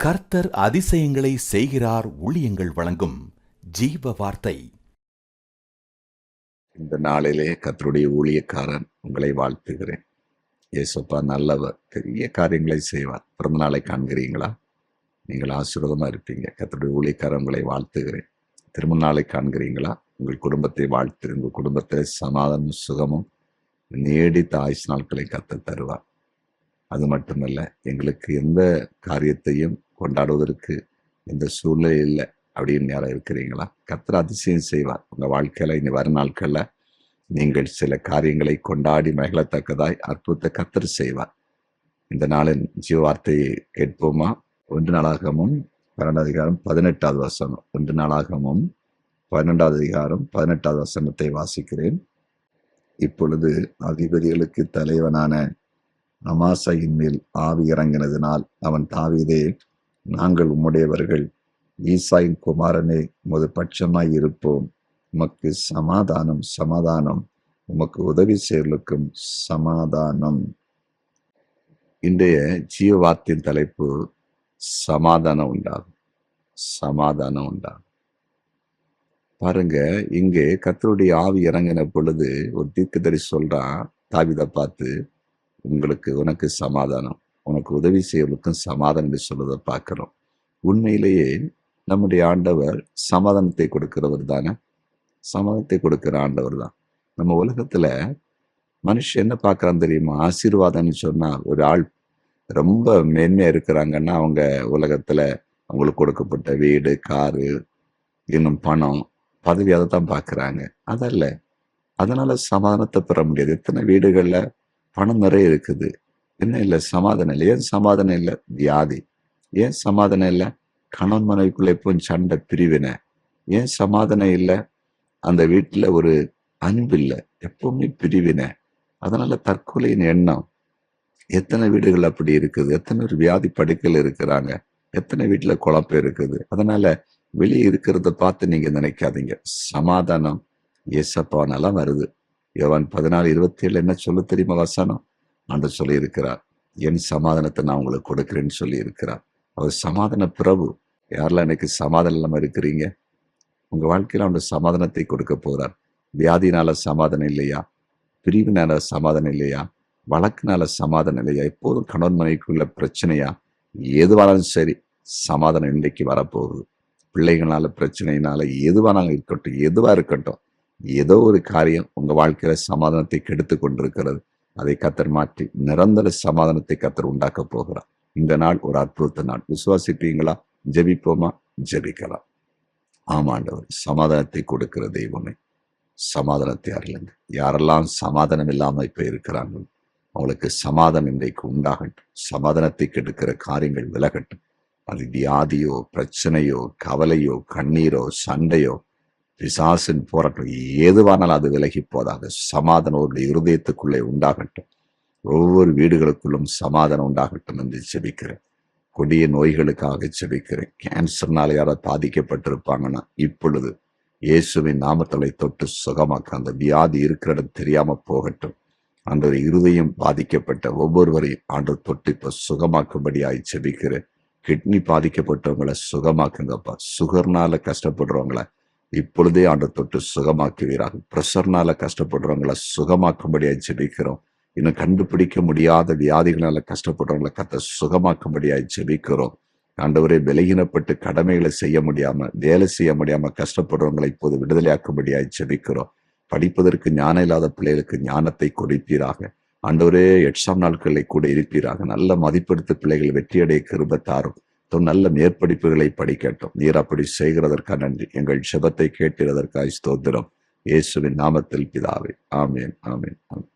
கர்த்தர் அதிசயங்களை செய்கிறார். ஊழியங்கள் வழங்கும் ஜீவ வார்த்தை. இந்த நாளிலே கர்த்தருடைய ஊழியக்காரன் உங்களை வாழ்த்துகிறேன். இயேசுப்பா நல்லவர், பெரிய காரியங்களை செய்வார். பிறந்த நாளை காண்கிறீங்களா? நீங்கள் ஆசீர்வாதமா இருப்பீங்க. கர்த்தருடைய ஊழியக்காரன் உங்களை வாழ்த்துகிறேன். திருமண நாளை காண்கிறீங்களா? உங்கள் குடும்பத்தை வாழ்த்து. உங்கள் குடும்பத்தில் சமாதானம் சுகமும் நீடித்த ஆயுசு நாட்களை கர்த்தர் தருவார். அது மட்டுமல்ல, எங்களுக்கு எந்த காரியத்தையும் கொண்டாடுவதற்கு எந்த சூழ்நிலை இல்லை அப்படின்னு யாரும் இருக்கிறீங்களா? கர்த்தர் அதிசயம் செய்வார். உங்க வாழ்க்கையில இனி வரும் நாட்கள்ல நீங்கள் சில காரியங்களை கொண்டாடி மகிழத்தக்கதாய் அற்புதத்தை கர்த்தர் செய்வார். இந்த நாளின் ஜீவ வார்த்தையை கேட்போமா? 1 நாளாகமும் 12 அதிகாரம் 18வது வசனம். 1 நாளாகமும் 12வது அதிகாரம் 18வது வசனத்தை வாசிக்கிறேன். இப்பொழுது அதிபதிகளுக்கு தலைவனான அமாசாயின் மேல் ஆவி இறங்கினதினால் அவன், தாவீதே, நாங்கள் உம்முடையவர்கள், ஈசாயின் குமாரனே, உமது பட்சமாய் இருப்போம். உமக்கு சமாதானம், சமாதானம். உமக்கு உதவி செய்வர்களுக்கும் சமாதானம். இன்றைய ஜீவ வார்த்தையின் தலைப்பு சமாதானம் உண்டாகும். சமாதானம் உண்டாகும். பாருங்க, இங்கே கர்த்தருடைய ஆவி இறங்கின பொழுது ஒரு தீர்க்கதரிசி சொல்றான் தாவீதை பார்த்து, உனக்கு சமாதானம், உனக்கு உதவி செய்வதற்கும் சமாதானம் என்று சொல்றதை பார்க்கிறோம். உண்மையிலேயே நம்முடைய ஆண்டவர் சமாதானத்தை கொடுக்கிறவர் தானே. சமாதானத்தை கொடுக்கிற ஆண்டவர் தான். நம்ம உலகத்துல மனுஷன் என்ன பார்க்கறான் தெரியுமா? ஆசீர்வாதம்னு சொன்னா, ஒரு ஆள் ரொம்ப மேன்மையா இருக்கிறாங்கன்னா அவங்க உலகத்துல அவங்களுக்கு கொடுக்கப்பட்ட வீடு, காரு, இன்னும் பணம், பதவி, அதை தான் பார்க்கறாங்க. அதல்ல, அதனால சமாதானத்தை பெற முடியாது. எத்தனை வீடுகள்ல பணம் நிறைய இருக்குது, என்ன இல்லை, சமாதானம் இல்லை. ஏன் சமாதானம் இல்லை? வியாதி. ஏன் சமாதானம் இல்லை? கணவன் மனைவிக்குள்ள எப்பவும் சண்டை, பிரிவினை. ஏன் சமாதானம் இல்லை? அந்த வீட்டுல ஒரு அன்பு இல்லை, எப்பவுமே பிரிவினை. அதனால தற்கொலையின் எண்ணம். எத்தனை வீடுகள் அப்படி இருக்குது? எத்தனை ஒரு வியாதி படுக்கையில் இருக்கிறாங்க? எத்தனை வீட்டுல குழப்பம் இருக்குது? அதனால வெளியே இருக்கிறத பார்த்து நீங்க நினைக்காதீங்க. சமாதானம் ஏசப்பானால வருது. யோவான் 14:27 என்ன சொல்ல தெரியுமா வசனம்? ஆண்டவர் சொல்லி இருக்கிறார், என் சமாதானத்தை நான் உங்களுக்கு கொடுக்கிறேன்னு சொல்லி இருக்கிறார். அவர் சமாதான பிரபு. யாரெல்லாம் இன்னைக்கு சமாதானம் இல்லாம இருக்கிறீங்க? உங்க வாழ்க்கையில அவனுடைய சமாதானத்தை கொடுக்க போறார். வியாதினால சமாதானம் இல்லையா? பிரிவினால சமாதானம் இல்லையா? வழக்குனால சமாதானம் இல்லையா? எப்போதும் கணவன் மனைவிக்குள்ள பிரச்சனையா? எதுவானாலும் சரி, சமாதானம் இன்றைக்கு வரப்போகுது. பிள்ளைகளால பிரச்சனையினால எதுவானாலும் இருக்கட்டும், எதுவா இருக்கட்டும், ஏதோ ஒரு காரியம் உங்க வாழ்க்கையில சமாதானத்தை கெடுத்து கொண்டிருக்கிறது. அதை கர்த்தர் மாற்றி நிரந்தர சமாதானத்தை கர்த்தர் உண்டாக்க போகிறார். இந்த நாள் ஒரு அற்புத நாள். விசுவாசிப்பீங்களா? ஜெபிப்போமா? ஜெபிக்கலாம். ஆமாண்டவர், சமாதானத்தை கொடுக்கிற தெய்வமே, சமாதானத்தை அருளுங்க. யாரெல்லாம் சமாதானம் இல்லாம இப்ப இருக்கிறாங்க, அவங்களுக்கு சமாதானம் இன்றைக்கு உண்டாகட்டும். சமாதானத்தை கெடுக்கிற காரியங்கள் விலகட்டும். அது வியாதியோ, பிரச்சனையோ, கவலையோ, கண்ணீரோ, சண்டையோ, பிசாசின் போராட்டம், எதுவானாலும் அது விலகி போதாக. சமாதானம் ஒரு இருதயத்துக்குள்ளே உண்டாகட்டும். ஒவ்வொரு வீடுகளுக்குள்ளும் சமாதானம் உண்டாகட்டும் என்று செபிக்கிறேன். கொடிய நோய்களுக்காக செபிக்கிறேன். கேன்சர்னால யாராவது பாதிக்கப்பட்டிருப்பாங்கன்னா இப்பொழுது இயேசுவின் நாமத்தை தொட்டு சுகமாக்க அந்த வியாதி இருக்கிற இடம் தெரியாம போகட்டும். அந்த ஒரு இருதயம் பாதிக்கப்பட்ட ஒவ்வொருவரையும் ஆண்டவர் தொட்டு இப்ப சுகமாக்கும்படியாய் செபிக்கிறேன். கிட்னி பாதிக்கப்பட்டவங்களை சுகமாக்குங்கப்பா. சுகர்னால கஷ்டப்படுறவங்களை இப்பொழுதே ஆண்டவர் தொட்டு சுகமாக்குவீராக. பிரஷர்னால கஷ்டப்படுறவங்களை சுகமாக்கும்படியாய் ஜெபிக்கிறோம். இன்னும் கண்டுபிடிக்க முடியாத வியாதிகளால கஷ்டப்படுறவங்களை கர்த்தர் சுகமாக்கும்படியாய் ஜெபிக்கிறோம். ஆண்டவரே, விலகினப்பட்டு கடமைகளை செய்ய முடியாம, வேலை செய்ய முடியாம கஷ்டப்படுறவங்களை இப்போது விடுதலையாக்கும்படியாய் ஜெபிக்கிறோம். படிப்பதற்கு ஞானம் இல்லாத பிள்ளைகளுக்கு ஞானத்தை கொடுப்பீராக. ஆண்டவரே, எக்ஸாம் நாட்களை கூட இருப்பீராக. நல்ல மதிப்பெடுத்து பிள்ளைகள் வெற்றியடைய கிருபை தாரும். நல்ல மேற்படிப்புகளை படிக்கட்டும். நீர் அப்படி செய்கிறதற்காக நன்றி. எங்கள் ஜெபத்தை கேட்கிறதற்காக ஸ்தோத்திரம். இயேசுவின் நாமத்தில் பிதாவே, ஆமென், ஆமென், ஆமென்.